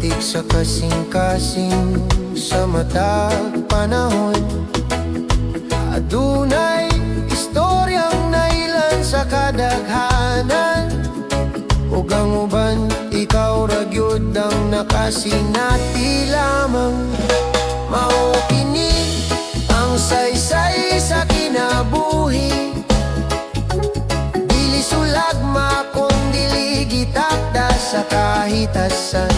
Batik sa kasing-kasing sa matag panahon. Adunay istoryang nailan sa kadaghanan, ug ang uban ikaw ra gyud ang nakasinati lamang. Mao kini ang saysay sa kinabuhi, dili sulagma kung dili gitakda sa kahitasan.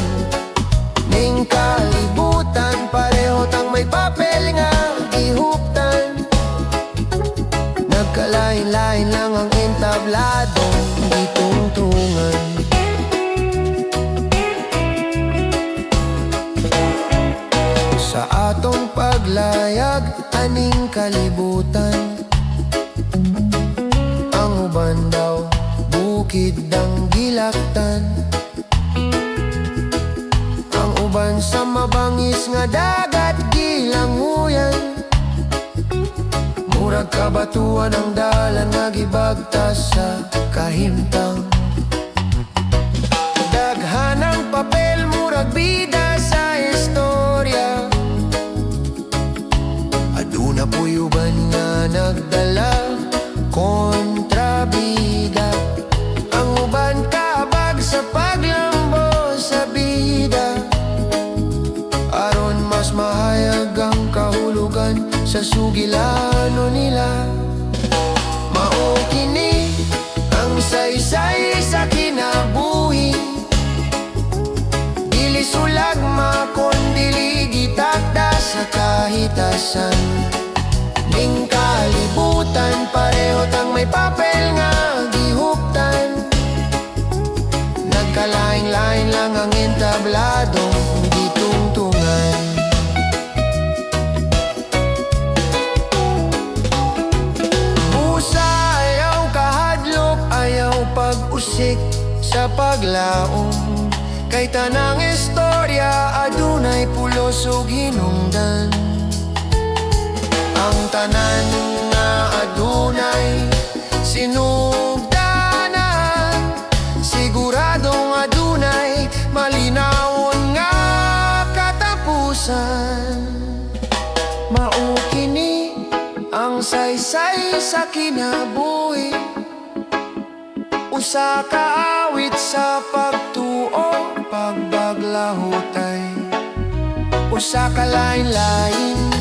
Ning kalibutan pareho tang may papel nga gihuptan, nagkalain-lain lang ang entabladong gitungtungan. Sa atong paglayag aning kalibutan, ang uban daw bukid ang gilaktan. Ang uban sa mabangis nga dagat gilanguyan, murag kabatuan ang dalan nga gibagtas sa kahimtang. Daghanang papel murag bida sa istorya, aduna puy uban nga nagdala kontrabida. Ang uban kabag sa paglambo sa bida, aron mas mahayag ang kahulugan sa sugilano nila. Mao kini ang saysay sa kinabuhi, dili sulagma kon dili gitakda sa kahitasan. Ning kalibutan pareho tang may papel nga gihuptan, nagkalain-lain lang ang entabladong gitungtungan. Busa ayaw kahadlok, ayaw pag-usik sa paglaom, kay tanang istorya adunay pulos ug hinungdan. Ang tanan nga adunay sinugdanan, siguradong adunay malinawon nga katapusan. Mao kini ang saysay sa kinabuhi, usa ka awit sa pagtuo, pagbaglahutay, usa ka lain-lain